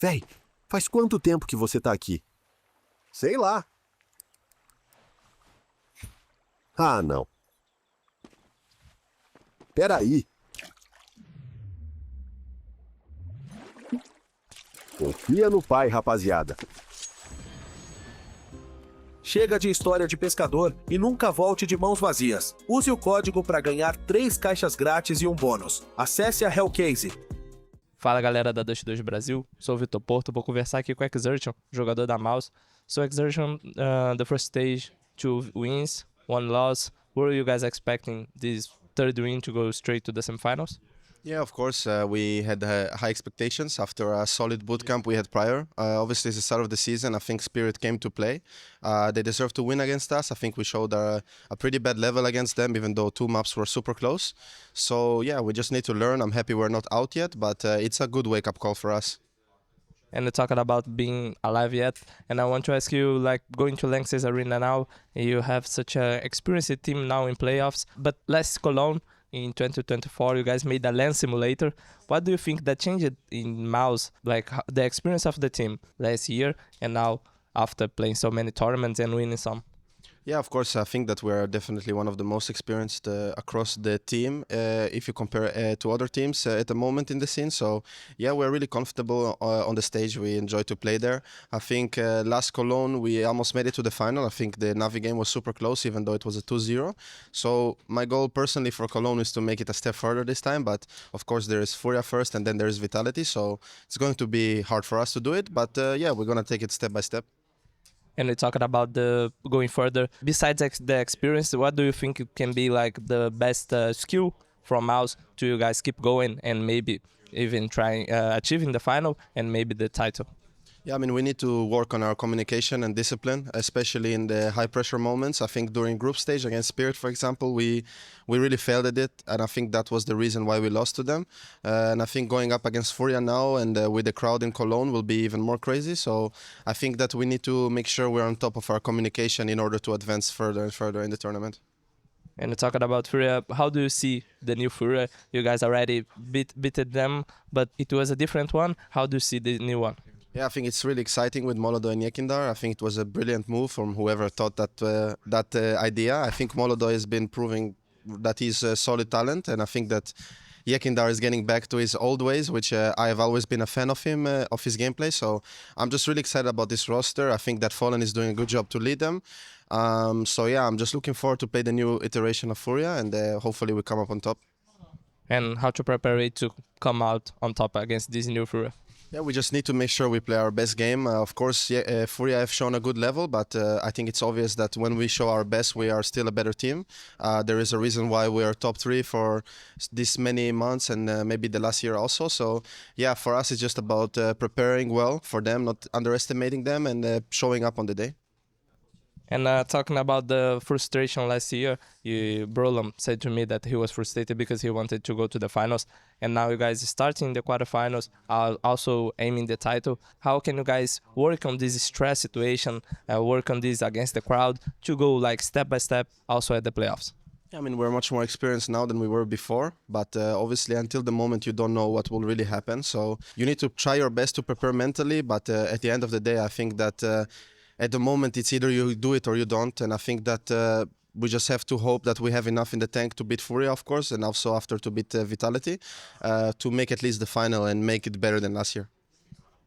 Véi, faz quanto tempo que você tá aqui? Sei lá. Ah, não. Peraí. Confia no pai, rapaziada. Chega de história de pescador e nunca volte de mãos vazias. Use o código para ganhar 3 caixas grátis e um bônus. Acesse a Hellcase. Fala galera da Dust2 Brasil, sou o Vitor Porto, vou conversar aqui com o Xertion, jogador da Mouz. So Xertion, the first stage, 2 wins, 1 loss. Were you guys expecting this third win to go straight to the semifinals? Yeah, of course. We had high expectations after a solid bootcamp we had prior. Obviously, it's the start of the season. I think Spirit came to play. They deserved to win against us. I think we showed a pretty bad level against them, even though 2 maps were super close. So yeah, we just need to learn. I'm happy we're not out yet, but it's a good wake-up call for us. And talking about being alive yet, and I want to ask you, like, going to Lanxess Arena now, you have such an experienced team now in playoffs, but last Cologne, in 2024, you guys made a land simulator. What do you think that changed in Mouz, like the experience of the team last year and now after playing so many tournaments and winning some? Yeah, of course. I think that we're definitely one of the most experienced across the team if you compare to other teams at the moment in the scene. So yeah, we're really comfortable on the stage. We enjoy to play there. I think last Cologne, we almost made it to the final. I think the Navi game was super close, even though it was a 2-0. So my goal personally for Cologne is to make it a step further this time. But of course, there is Furia first and then there is Vitality. So it's going to be hard for us to do it. But yeah, we're going to take it step by step. And we're talking about the going further. Besides the experience, what do you think can be like the best skill from Mouz to you guys keep going and maybe even trying achieving the final and maybe the title? Yeah, I mean, we need to work on our communication and discipline, especially in the high-pressure moments. I think during group stage against Spirit, for example, we really failed at it, and I think that was the reason why we lost to them. And I think going up against Furia now and with the crowd in Cologne will be even more crazy. So I think that we need to make sure we're on top of our communication in order to advance further and further in the tournament. And talking about Furia, how do you see the new Furia? You guys already beaten them, but it was a different one. How do you see the new one? Yeah, I think it's really exciting with Molodo and Yekindar. I think it was a brilliant move from whoever thought that idea. I think Molodo has been proving that he's a solid talent, and I think that Yekindar is getting back to his old ways, which I have always been a fan of him, of his gameplay. So I'm just really excited about this roster. I think that Fallen is doing a good job to lead them. So yeah, I'm just looking forward to play the new iteration of Furia, and hopefully we come up on top. And how to prepare it to come out on top against this new Furia? Yeah, we just need to make sure we play our best game. Of course, yeah, Furia have shown a good level, but I think it's obvious that when we show our best, we are still a better team. There is a reason why we are top 3 for this many months and maybe the last year also. So yeah, for us, it's just about preparing well for them, not underestimating them, and showing up on the day. And talking about the frustration last year, Brolam said to me that he was frustrated because he wanted to go to the finals. And now you guys starting the quarterfinals, also aiming the title. How can you guys work on this stress situation, work on this against the crowd to go like step by step also at the playoffs? I mean, we're much more experienced now than we were before, but obviously until the moment you don't know what will really happen. So you need to try your best to prepare mentally, but at the end of the day, I think that at the moment it's either you do it or you don't, and I think that we just have to hope that we have enough in the tank to beat Furia, of course, and also after to beat Vitality, to make at least the final and make it better than last year.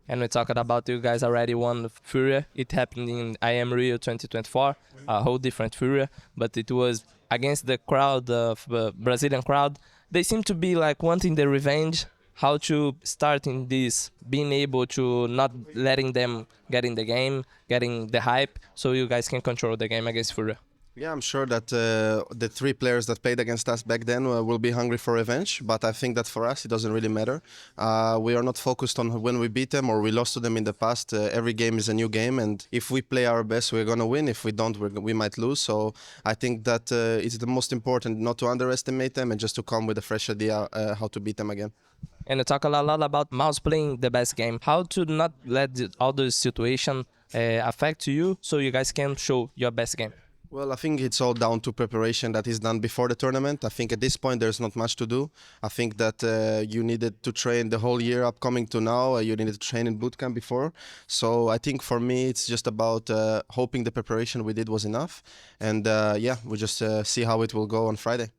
And we're talking about you guys already won Furia. It happened in IM Rio 2024, a whole different Furia, but it was against the crowd, the Brazilian crowd. They seem to be like wanting the revenge. How to start in this, being able to not letting them get in the game, getting the hype, so you guys can control the game against Furia. Yeah, I'm sure that the 3 players that played against us back then will be hungry for revenge, but I think that for us it doesn't really matter. We are not focused on when we beat them or we lost to them in the past. Every game is a new game, and if we play our best, we're going to win. If we don't, we might lose. So I think that it's the most important not to underestimate them and just to come with a fresh idea how to beat them again. And you talk a lot about Mouz playing the best game. How to not let all the situation affect you so you guys can show your best game? Well, I think it's all down to preparation that is done before the tournament. I think at this point there's not much to do. I think that you needed to train the whole year upcoming to now. You needed to train in bootcamp before. So I think for me it's just about hoping the preparation we did was enough. And yeah, we just see how it will go on Friday.